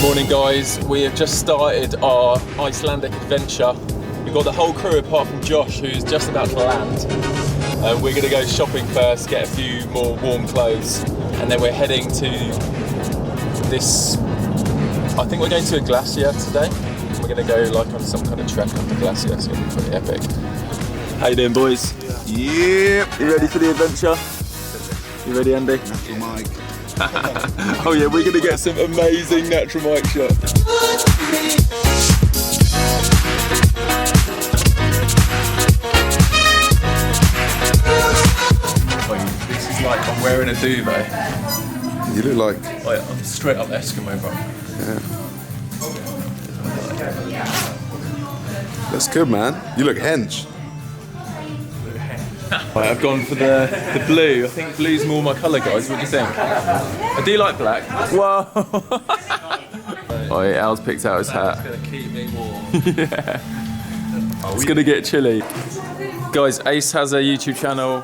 Morning guys, we have just started our Icelandic adventure. We've got the whole crew apart from Josh, who's just about to land. We're going to go shopping first, get a few more warm clothes, and then we're heading to this, I think we're going to a glacier today. We're going to go like on some kind of trek up the glacier, so it's going to be pretty epic. How you doing boys? Yep. You ready for the adventure? You ready Andy? Natural mic. Oh yeah, we're going to get some amazing natural mic shots. This is like I'm wearing a duvet. You look like... Oh yeah, I'm straight up Eskimo, bro. Yeah. That's good, man. You look hench. Right, I've gone for the blue. I think blue's more my colour, guys. What do you think? I do like black. Whoa! Oh, yeah, Al's picked out his hat. It's gonna keep me warm. Yeah. It's gonna get chilly. Guys, Ace has a YouTube channel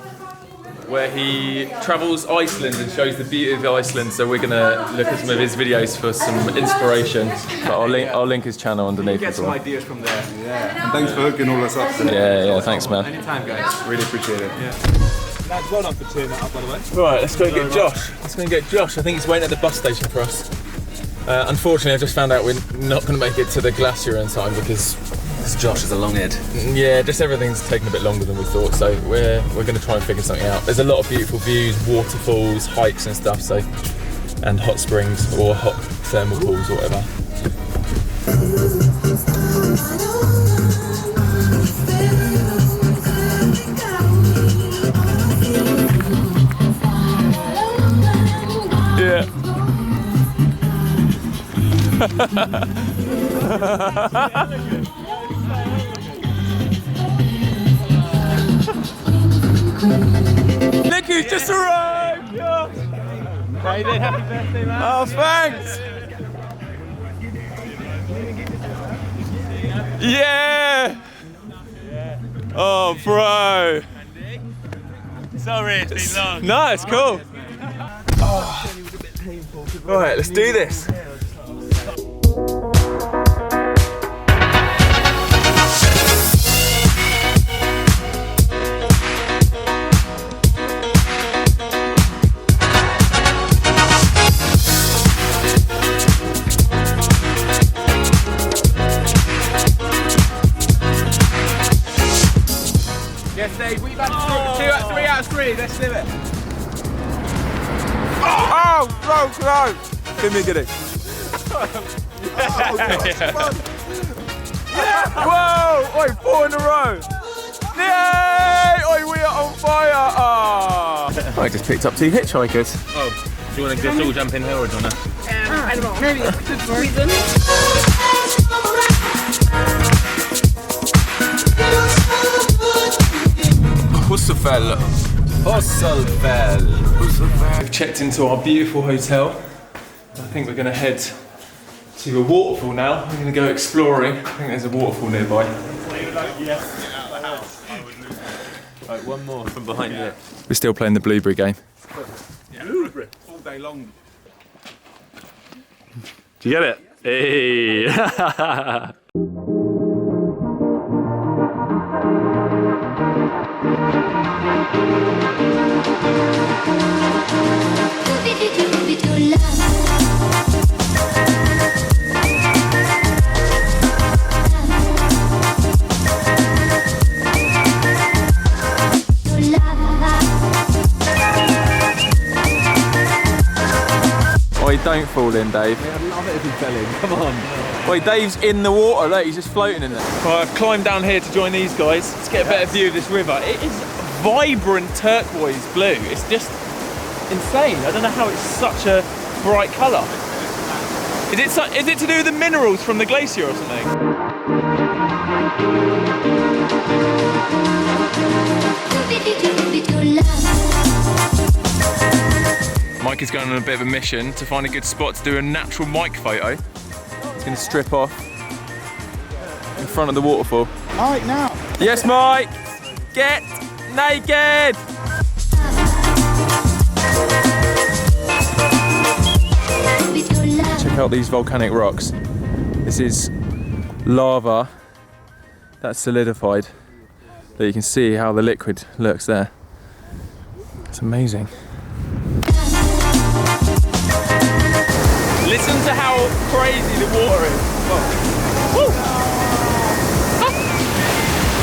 where he travels Iceland and shows the beauty of Iceland. So we're gonna look at some of his videos for some inspiration. But I'll link his channel underneath. Get some ideas from there. Yeah. And thanks for hooking all us up today. Yeah, thanks, man. Anytime, guys. Really appreciate it. Yeah. Lads, well done for tearing that up, by the way. Right, let's go get Josh. Let's go and get Josh. I think he's waiting at the bus station for us. Unfortunately, I just found out we're not going to make it to the glacier in time because Josh is a long head. Yeah, just everything's taken a bit longer than we thought. So we're going to try and figure something out. There's a lot of beautiful views, waterfalls, hikes and stuff. So, and hot springs or hot thermal pools or whatever. Yeah. Look who's just arrived! Yeah. How you doing? Happy birthday, man. Oh, thanks! Yeah! Oh, bro! Sorry, it's been long. No, it's cool. Oh. Right, let's do this. Yes, Dave, we've had 3 out of 3. Let's do it. Oh, close! Give me a goodie. Whoa! Oi, 4 in a row! Yay! Oi, we are on fire! Oh. I just picked up 2 hitchhikers. Oh, do you want to just all jump in here or do you want to? I don't know, maybe to squeeze in. Hosselfell. We've checked into our beautiful hotel. I think we're going to head to a waterfall now. We're going to go exploring. I think there's a waterfall nearby. Right, one more from behind you. We're still playing the blueberry game. Blueberry. All day long. Do you get it? Hey! Oi, don't fall in, Dave. I'd love it if he fell in. Come on. Wait, Dave's in the water, look, he's just floating in there. Right, I've climbed down here to join these guys. Let's get a better view of this river. It is vibrant turquoise blue. It's just insane. I don't know how it's such a bright colour. Is it to do with the minerals from the glacier or something? Mike is going on a bit of a mission to find a good spot to do a natural mic photo. He's going to strip off in front of the waterfall. Mike, now. Yes, Mike! Get naked! check out these volcanic rocks. This is lava that's solidified. But you can see how the liquid looks there. It's amazing. Listen to how crazy the water is. Woo.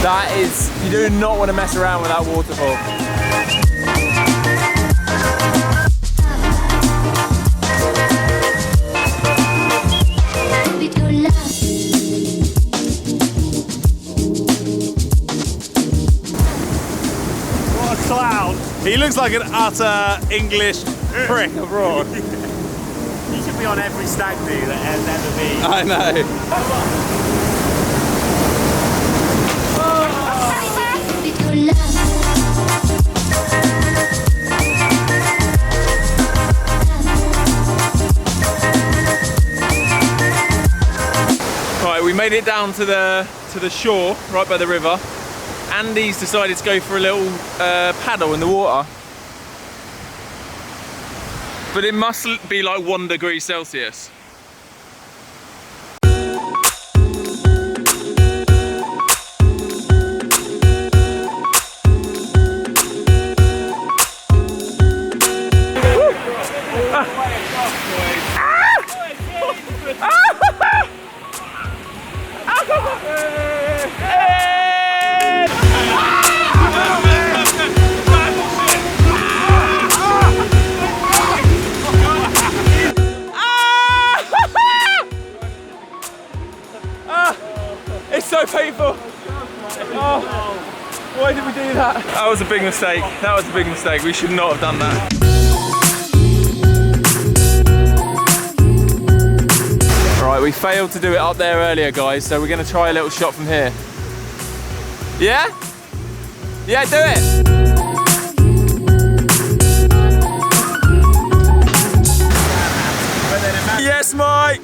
That is, you do not want to mess around with that waterfall. What a clown. He looks like an utter English prick abroad. He should be on every stag do that has ever been. I know. Right, we made it down to the shore, right by the river. Andy's decided to go for a little paddle in the water. But it must be like 1 degree Celsius. It's so painful. Oh, why did we do that? That was a big mistake. That was a big mistake. We should not have done that. Right, we failed to do it up there earlier, guys, so we're going to try a little shot from here. Yeah? Yeah, do it. Yes, Mike.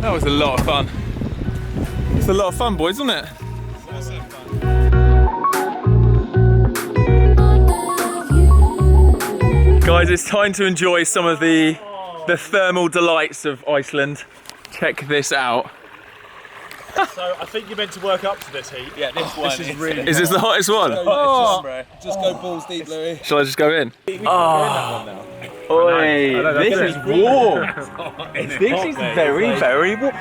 That was a lot of fun. It's a lot of fun, boys, wasn't it? Guys, it's time to enjoy some of the thermal delights of Iceland. Check this out. So I think you're meant to work up to this heat. Yeah, this one. This is really. Is this the hottest one? Oh, just go balls deep, Louis. Shall I just go in? Oh. Oi, this is warm. This is very, very warm.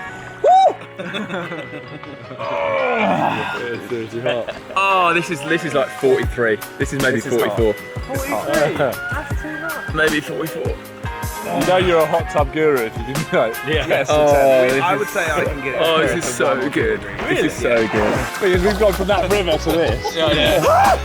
Oh, this is like 43. This is maybe 44. 43. That's too much. Maybe 44. You know you're a hot tub guru, if you didn't know. Yes. I would say I can get it. Oh, this is so good. This is so good. Because we've gone from that river to this. Yeah.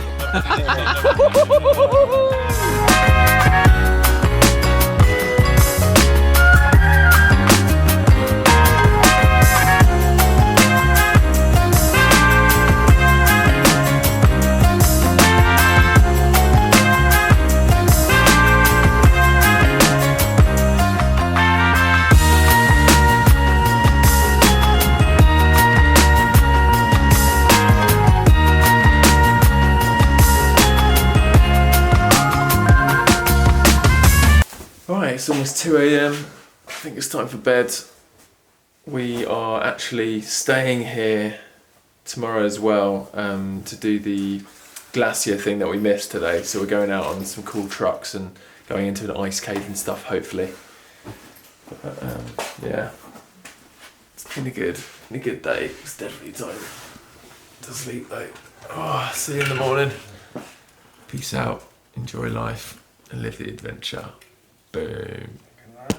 Right, it's almost 2 AM. I think it's time for bed. We are actually staying here tomorrow as well to do the glacier thing that we missed today. So we're going out on some cool trucks and going into an ice cave and stuff, hopefully. But, yeah, it's been a good day. It's definitely time to sleep though. Oh, see you in the morning. Peace out, enjoy life and live the adventure. Boom.